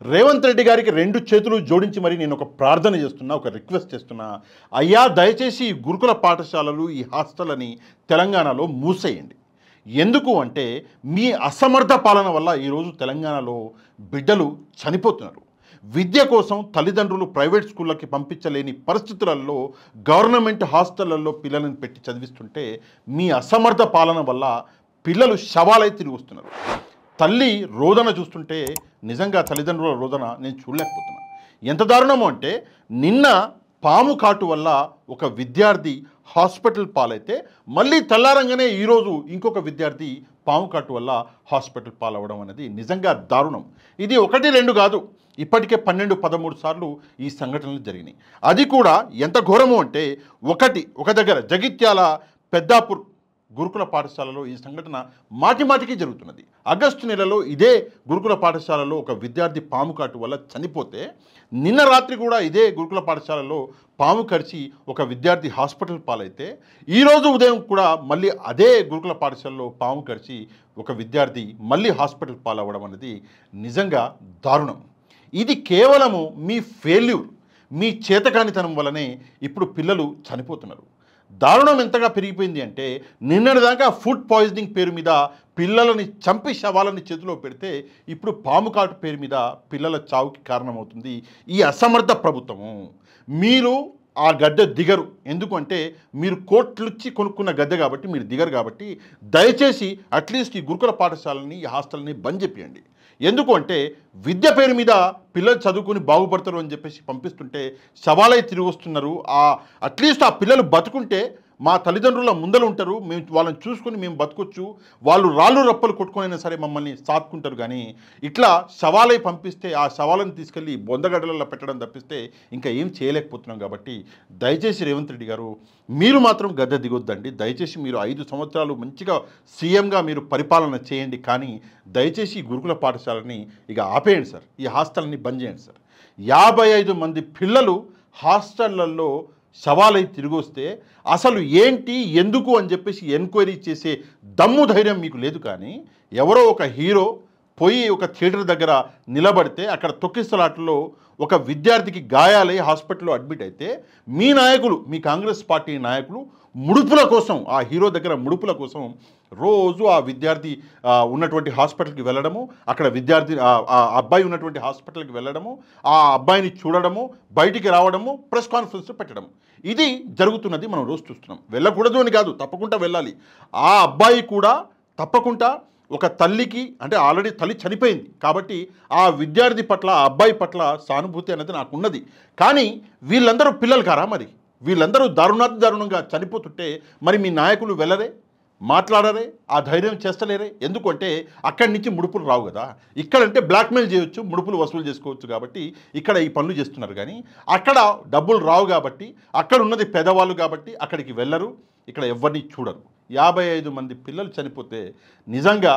రేవంత్ రెడ్డి గారికి రెండు చేతులు జోడించి మరి నేను ఒక ప్రార్థన చేస్తున్నా, ఒక రిక్వెస్ట్ చేస్తున్నా. అయ్యా దయచేసి ఈ గురుకుల పాఠశాలలు, ఈ హాస్టల్ తెలంగాణలో మూసేయండి. ఎందుకు అంటే మీ అసమర్థ పాలన వల్ల ఈరోజు తెలంగాణలో బిడ్డలు చనిపోతున్నారు. విద్య కోసం తల్లిదండ్రులు ప్రైవేట్ స్కూళ్ళకి పంపించలేని పరిస్థితులలో గవర్నమెంట్ హాస్టళ్లలో పిల్లలను పెట్టి చదివిస్తుంటే మీ అసమర్థ పాలన వల్ల పిల్లలు శవాలై తిరిగి వస్తున్నారు. తల్లి రోదన చూస్తుంటే నిజంగా తల్లిదండ్రుల రోదన నేను చూడలేకపోతున్నా. ఎంత దారుణమో అంటే నిన్న పాము కాటు వల్ల ఒక విద్యార్థి హాస్పిటల్ పాలైతే మళ్ళీ తెల్లారంగానే ఈరోజు ఇంకొక విద్యార్థి పాము కాటు వల్ల హాస్పిటల్ పాలవడం అనేది నిజంగా దారుణం. ఇది 1-2 కాదు, ఇప్పటికే 12-13 సార్లు ఈ సంఘటనలు జరిగినాయి. అది కూడా ఎంత ఘోరమో అంటే ఒక దగ్గర జగిత్యాల పెద్దాపూర్ గురుకుల పాఠశాలలో ఈ సంఘటన మాటిమాటికి జరుగుతున్నది. ఆగస్టు నెలలో ఇదే గురుకుల పాఠశాలలో ఒక విద్యార్థి పాము కాటు వల్ల చనిపోతే నిన్న రాత్రి కూడా ఇదే గురుకుల పాఠశాలలో పాము కరిచి ఒక విద్యార్థి హాస్పిటల్ పాలైతే ఈరోజు ఉదయం కూడా మళ్ళీ అదే గురుకుల పాఠశాలలో పాము కరిచి ఒక విద్యార్థి మళ్ళీ హాస్పిటల్ పాలవ్వడం అనేది నిజంగా దారుణం. ఇది కేవలము మీ ఫెయిల్యూర్, మీ చేతకానితనం వల్లనే ఇప్పుడు పిల్లలు చనిపోతున్నారు. దారుణం ఎంతగా పెరిగిపోయింది అంటే నిన్నటిదాకా ఫుడ్ పాయిజనింగ్ పేరు మీద పిల్లలని చంపి శవాలని చేతిలో పెడితే ఇప్పుడు పాము కాటు పేరు మీద పిల్లల చావుకి కారణమవుతుంది ఈ అసమర్థ ప్రభుత్వము. మీరు ఆ గద్దె దిగరు, ఎందుకంటే మీరు కోట్లుచ్చి కొనుక్కున్న గద్దె కాబట్టి మీరు దిగరు. కాబట్టి దయచేసి అట్లీస్ట్ ఈ గురుకుల పాఠశాలని, ఈ హాస్టల్ని బంద్ చేపియండి. ఎందుకు అంటే విద్య పేరు మీద పిల్లలు చదువుకుని బాగుపడతారు అని చెప్పేసి పంపిస్తుంటే శవాలై తిరిగి వస్తున్నారు. అట్లీస్ట్ ఆ పిల్లలు బతుకుంటే మా తల్లిదండ్రుల ముందలు ఉంటారు, మేము వాళ్ళని చూసుకొని మేము బతకొచ్చు, వాళ్ళు రాళ్ళు రప్పలు కొట్టుకునైనా సరే మమ్మల్ని సాత్కుంటారు. కానీ ఇట్లా శవాలై పంపిస్తే ఆ శవాలను తీసుకెళ్ళి బొందగడ్డలలో పెట్టడం తప్పిస్తే ఇంకా ఏం చేయలేకపోతున్నాం. కాబట్టి దయచేసి రేవంత్ రెడ్డి గారు మీరు మాత్రం గద్దె దిగొద్దండి. దయచేసి మీరు 5 సంవత్సరాలు మంచిగా సీఎంగా మీరు పరిపాలన చేయండి, కానీ దయచేసి ఈ గురుకుల పాఠశాలని ఇక ఆపేయండి సార్, ఈ హాస్టల్ని బంద్ చేయండి సార్. 55 మంది పిల్లలు హాస్టళ్లలో శవాలై తిరిగి వస్తే అసలు ఏంటి ఎందుకు అని చెప్పేసి ఎంక్వైరీ చేసే దమ్ము ధైర్యం మీకు లేదు. కానీ ఎవరో ఒక హీరో పోయి ఒక థియేటర్ దగ్గర నిలబడితే అక్కడ తొక్కిసలాటలో ఒక విద్యార్థికి గాయాలై హాస్పిటల్లో అడ్మిట్ అయితే మీ నాయకులు, మీ కాంగ్రెస్ పార్టీ నాయకులు ముడుపుల కోసం, ఆ హీరో దగ్గర ముడుపుల కోసం రోజు ఆ విద్యార్థి ఉన్నటువంటి హాస్పిటల్కి వెళ్ళడము, అక్కడ విద్యార్థి ఆ అబ్బాయి ఉన్నటువంటి హాస్పిటల్కి వెళ్ళడము, ఆ అబ్బాయిని చూడడము, బయటికి రావడము, ప్రెస్ కాన్ఫరెన్స్ పెట్టడము, ఇది జరుగుతున్నది మనం రోజు చూస్తున్నాం. వెళ్ళకూడదు అని కాదు, తప్పకుండా వెళ్ళాలి. ఆ అబ్బాయి కూడా తప్పకుండా ఒక తల్లికి, అంటే ఆల్రెడీ తల్లి చనిపోయింది కాబట్టి ఆ విద్యార్థి పట్ల, ఆ అబ్బాయి పట్ల సానుభూతి అనేది నాకున్నది. కానీ వీళ్ళందరూ పిల్లలు కారా? మరి వీళ్ళందరూ దారుణంగా చనిపోతుంటే మరి మీ నాయకులు వెళ్ళరే, మాట్లాడరే, ఆ ధైర్యం చేస్తలేరే? ఎందుకంటే అక్కడి నుంచి ముడుపులు రావు కదా. ఇక్కడంటే బ్లాక్మెయిల్ చేయొచ్చు, ముడుపులు వసూలు చేసుకోవచ్చు కాబట్టి ఇక్కడ ఈ పనులు చేస్తున్నారు. కానీ అక్కడ డబ్బులు రావు కాబట్టి, అక్కడ ఉన్నది పేదవాళ్ళు కాబట్టి అక్కడికి వెళ్ళరు, ఇక్కడ ఎవరిని చూడరు. 55 మంది పిల్లలు చనిపోతే నిజంగా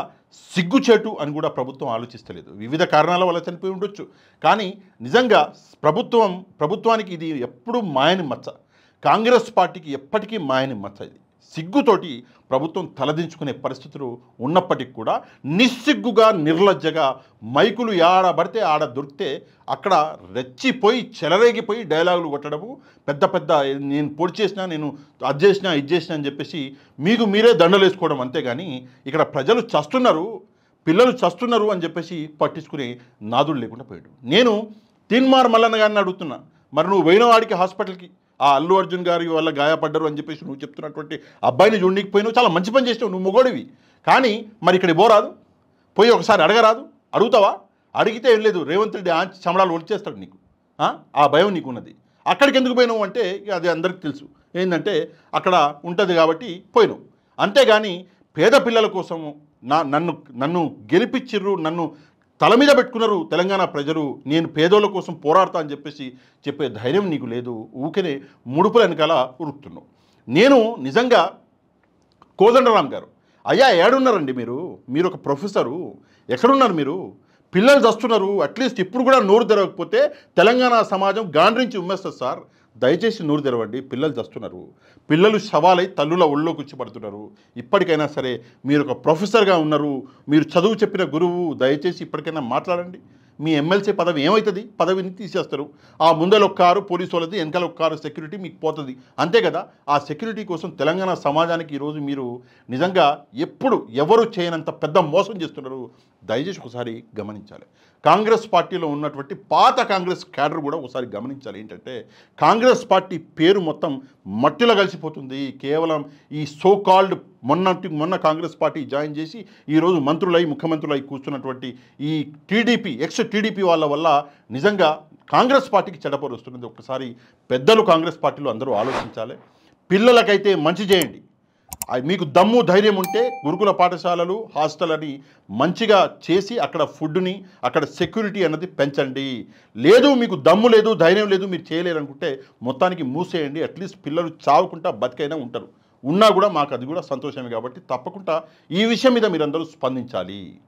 సిగ్గుచేటు అని కూడా ప్రభుత్వం ఆలోచిస్తలేదు. వివిధ కారణాల వల్ల చనిపోయి ఉండొచ్చు, కానీ నిజంగా ప్రభుత్వానికి ఇది ఎప్పుడూ మాయని మచ్చ. కాంగ్రెస్ పార్టీకి ఎప్పటికీ మాయని మచ్చ. ఇది సిగ్గుతోటి ప్రభుత్వం తలదించుకునే పరిస్థితులు ఉన్నప్పటికీ కూడా నిస్సిగ్గుగా, నిర్లజ్జగా మైకులు ఆడబడితే ఆడ దొరికితే అక్కడ రెచ్చిపోయి చెలరేగిపోయి డైలాగులు కొట్టడము, పెద్ద నేను పొడి చేసినా, నేను అది చేసినా, ఇది చేసినా అని చెప్పేసి మీకు మీరే దండలు వేసుకోవడం. అంతేగాని ఇక్కడ ప్రజలు చస్తున్నారు, పిల్లలు చస్తున్నారు అని చెప్పేసి పట్టించుకునే నాదుడు లేకుండా పోయాడు. నేను తీన్మార్ మల్లన్న గారిని అడుగుతున్నా, మరి నువ్వు పోయిన వాడికి హాస్పిటల్కి ఆ అల్లు అర్జున్ గారి వల్ల గాయపడ్డారు అని చెప్పేసి నువ్వు చెప్తున్నటువంటి అబ్బాయిని చూడడానికి పోయినావు, చాలా మంచి పని చేసినావు, నువ్వు మొగోడివి. కానీ మరి ఇక్కడ పోరాదు, పోయి ఒకసారి అడగరాదు? అడుగుతావా? అడిగితే ఏం లేదు, రేవంత్ రెడ్డి ఆంచి చమడాలు ఒడిచేస్తాడు నీకు. ఆ భయం నీకు ఉన్నది. అక్కడికి ఎందుకు పోయినావు అంటే అది అందరికీ తెలుసు, ఏంటంటే అక్కడ ఉంటుంది కాబట్టి పోయినావు. అంతేగాని పేద పిల్లల కోసము నన్ను గెలిపించిర్రు, నన్ను తల మీద పెట్టుకున్నారు తెలంగాణ ప్రజలు, నేను పేదోళ్ళ కోసం పోరాడతా అని చెప్పేసి చెప్పే ధైర్యం నీకు లేదు. ఊరికనే ముడుపుల వెనకాల ఉరుకుతున్నావు. నేను నిజంగా కోదండరామ్ గారు, అయ్యా ఏడున్నారండి మీరు ఒక ప్రొఫెసరు, ఎక్కడున్నారు మీరు? పిల్లలు చస్తున్నారు, అట్లీస్ట్ ఇప్పుడు కూడా నోరు తెరవకపోతే తెలంగాణ సమాజం గాండ్రించి ఉమ్మేస్తుంది సార్. దయచేసి నోరు తెరవండి, పిల్లలు చస్తున్నారు, పిల్లలు శవాలై తల్లుల ఒళ్ళో కూర్చోబడుతున్నారు. ఇప్పటికైనా సరే మీరు ఒక ప్రొఫెసర్గా ఉన్నారు, మీరు చదువు చెప్పిన గురువు, దయచేసి ఇప్పటికైనా మాట్లాడండి. మీ ఎమ్మెల్సీ పదవి ఏమవుతుంది? పదవిని తీసేస్తారు. ఆ ముందర ఒక కారు పోలీసు వాళ్ళది, వెనకాల ఒక కారు సెక్యూరిటీ మీకు పోతుంది, అంతే కదా. ఆ సెక్యూరిటీ కోసం తెలంగాణ సమాజానికి ఈరోజు మీరు నిజంగా ఎప్పుడు ఎవరు చేయనంత పెద్ద మోసం చేస్తున్నారు. దయచేసి ఒకసారి గమనించాలి. కాంగ్రెస్ పార్టీలో ఉన్నటువంటి పాత కాంగ్రెస్ క్యాడర్ కూడా ఒకసారి గమనించాలి. ఏంటంటే కాంగ్రెస్ పార్టీ పేరు మొత్తం మట్టిలో కలిసిపోతుంది. కేవలం ఈ సో కాల్డ్ మొన్న కాంగ్రెస్ పార్టీ జాయిన్ చేసి ఈరోజు మంత్రులై ముఖ్యమంత్రులై కూర్చున్నటువంటి ఈ టీడీపీ ఎక్స్ టీడీపీ వాళ్ళ వల్ల నిజంగా కాంగ్రెస్ పార్టీకి చెడపరు వస్తున్నది. ఒకసారి పెద్దలు కాంగ్రెస్ పార్టీలో అందరూ ఆలోచించాలి. పిల్లలకైతే మంచి చేయండి. మీకు దమ్ము ధైర్యం ఉంటే గురుకుల పాఠశాలలు హాస్టల్ మంచిగా చేసి అక్కడ ఫుడ్ని అక్కడ సెక్యూరిటీ అన్నది పెంచండి. లేదు మీకు దమ్ము లేదు ధైర్యం లేదు మీరు చేయలేరు అనుకుంటే మొత్తానికి మూసేయండి. అట్లీస్ట్ పిల్లలు చావుకుంటా బతికైనా ఉంటారు. ఉన్నా కూడా మాకు అది కూడా సంతోషమే. కాబట్టి తప్పకుండా ఈ విషయం మీద మీరందరూ స్పందించాలి.